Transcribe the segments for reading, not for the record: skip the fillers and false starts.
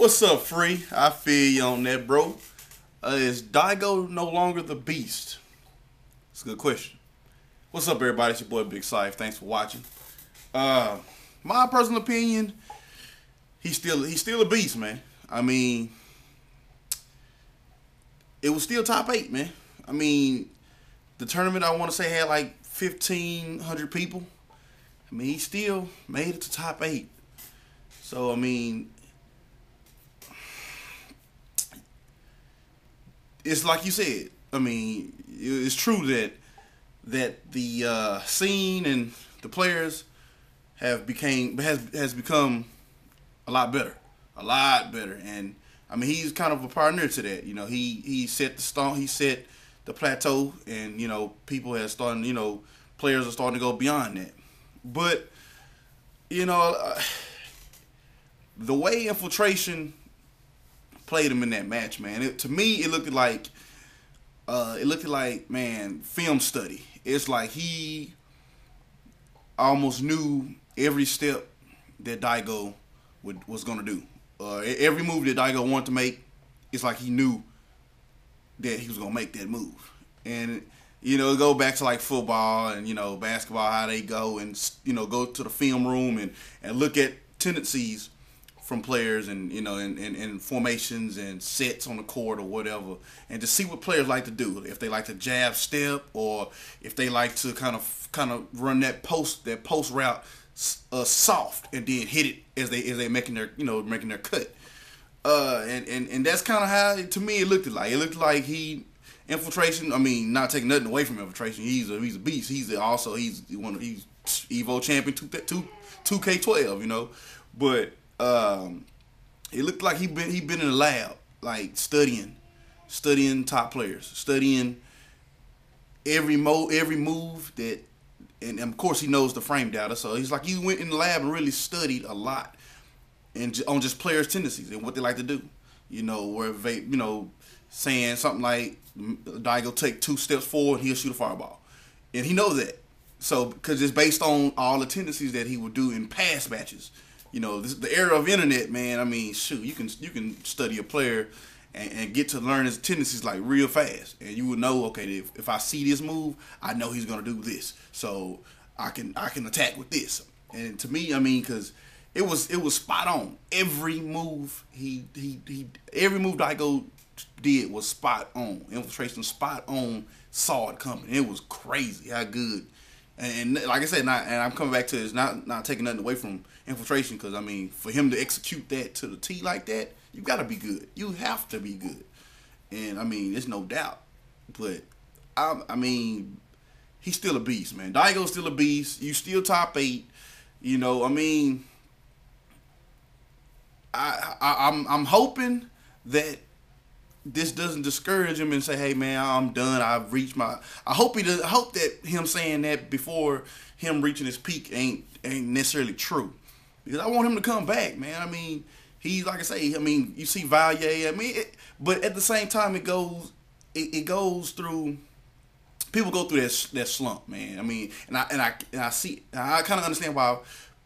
What's up, Free? I feel you on that, bro. Is Daigo no longer the beast? It's a good question. What's up, everybody? It's your boy BigSipho. Thanks for watching. Uh, my personal opinion, he's still a beast, man. I mean, it was still top 8, man. I mean, the tournament I want to say had like 1,500 people. I mean, he still made it to top 8. So I mean, it's like you said. I mean, it's true that the scene and the players has become a lot better. And I mean, he's kind of a pioneer to that. You know, he set the stone, he set the plateau, and you know, people have started. You know, players are starting to go beyond that. But you know, the way Infiltration played him in that match, man. To me, it looked like man, film study. It's like he almost knew every step that Daigo was gonna do. Every move that Daigo wanted to make, it's like he knew that he was gonna make that move. And you know, go back to like football and you know basketball, how they go and you know go to the film room and look at tendencies from players and you know and formations and sets on the court or whatever, and to see what players like to do, if they like to jab step or if they like to kind of run that post route soft and then hit it as they making their cut, and that's kind of how to me it looked like Infiltration. I mean, not taking nothing away from Infiltration, he's a beast. He's I.M.O champion 2K12, you know, but it looked like he been in the lab, like studying top players, studying every move that, and of course he knows the frame data. So he's like he went in the lab and really studied a lot, and on just players' tendencies and what they like to do. You know, where they, you know, saying something like Daigo take 2 steps forward, he'll shoot a fireball, and he knows that. So because it's based on all the tendencies that he would do in past matches. You know, this is the era of internet, man. I mean, shoot, you can study a player and get to learn his tendencies like real fast, and you would know, okay, if I see this move, I know he's gonna do this, so I can attack with this. And to me, I mean, because it was spot on. Every move every move Daigo did was spot on. Infiltration spot on. Saw it coming. It was crazy how good. And like I said, I'm coming back to this, not taking nothing away from Infiltration, because I mean, for him to execute that to the T like that, you gotta be good. You have to be good. And I mean, there's no doubt. But I mean, he's still a beast, man. Daigo's still a beast. You still top 8. You know, I mean, I'm hoping that this doesn't discourage him and say, hey man, I'm done, I've reached my, I hope that him saying that before him reaching his peak ain't necessarily true, because I want him to come back, man. I mean, he's, like I say, I mean, you see Valye, I mean, but at the same time it goes through, people go through that slump, man. I mean, and I see, I kind of understand why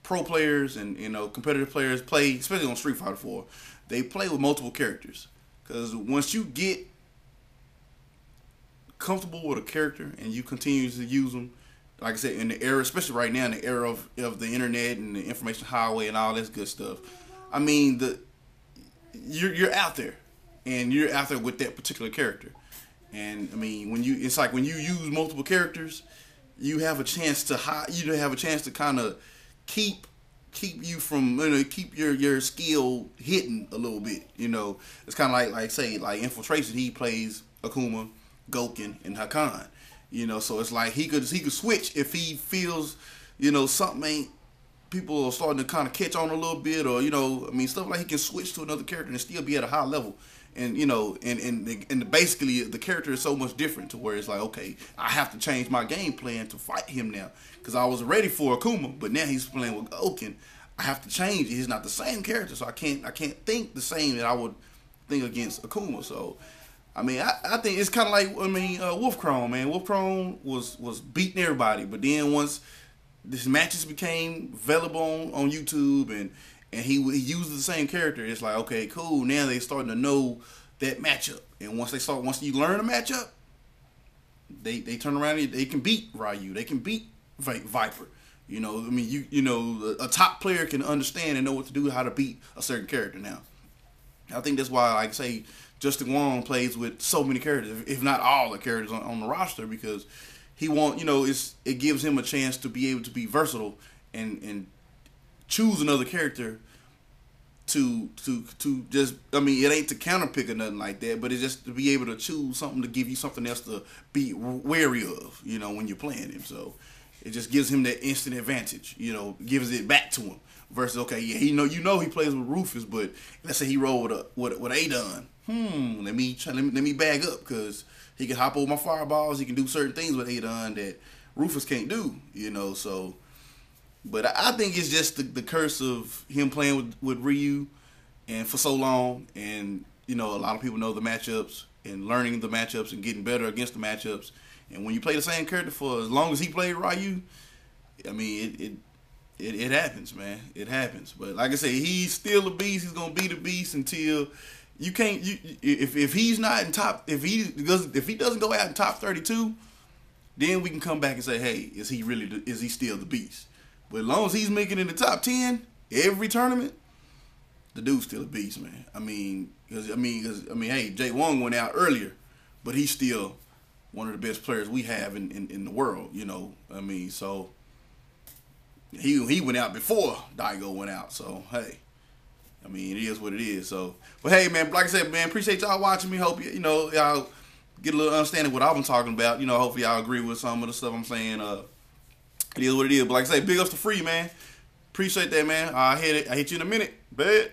pro players and, you know, competitive players play, especially on Street Fighter 4, they play with multiple characters. Because once you get comfortable with a character and you continue to use them, like I said, in the era, especially right now in the era of the internet and the information highway and all this good stuff, I mean, you're out there, and you're out there with that particular character. And I mean, it's like when you use multiple characters, you have a chance to kind of keep you from, you know, keep your skill hidden a little bit. You know, it's kind of like Infiltration. He plays Akuma, Goken, and Hakan. You know, so it's like he could switch if he feels, you know, something ain't, people are starting to kind of catch on a little bit, or you know, I mean, stuff like he can switch to another character and still be at a high level. And you know, and basically the character is so much different to where it's like, okay, I have to change my game plan to fight him now, because I was ready for Akuma, but now he's playing with Goken. I have to change it. He's not the same character, so I can't think the same that I would think against Akuma. So I mean, I think it's kind of like, I mean, Wolfcrone, man. Wolfcrone was beating everybody, but then once this matches became available on YouTube and he uses the same character. It's like, okay, cool. Now they starting to know that matchup, and once you learn a matchup, they turn around and they can beat Ryu. They can beat Viper. You know, I mean, a top player can understand and know what to do, how to beat a certain character. Now, I think that's why, like I say, Justin Wong plays with so many characters, if not all the characters on the roster, because it gives him a chance to be able to be versatile and choose another character to just, I mean, it ain't to counterpick or nothing like that, but it's just to be able to choose something to give you something else to be wary of, when you're playing him. So it just gives him that instant advantage, gives it back to him. Versus, okay, yeah, he plays with Rufus, but let's say he rolled with A-Don. Let me bag up, because he can hop over my fireballs. He can do certain things with A-Don that Rufus can't do, so. But I think it's just the curse of him playing with Ryu and for so long, and a lot of people know the matchups and learning the matchups and getting better against the matchups. And when you play the same character for as long as he played Ryu, I mean it happens, man. It happens. But like I say, he's still a beast. He's gonna be the beast until you can't. If he's not in top, if he doesn't go out in top 32, then we can come back and say, hey, is he still the beast? But as long as he's making it in the top 10 every tournament, the dude's still a beast, man. I mean, hey, Jay Wong went out earlier, but he's still one of the best players we have in the world, I mean, so he went out before Daigo went out. So hey, I mean, it is what it is. So, but hey, man, like I said, man, appreciate y'all watching me. Hope y'all get a little understanding of what I've been talking about. Hopefully y'all agree with some of the stuff I'm saying. It is what it is. But like I say, big ups to Free, man. Appreciate that, man. I hit you in a minute. Bet.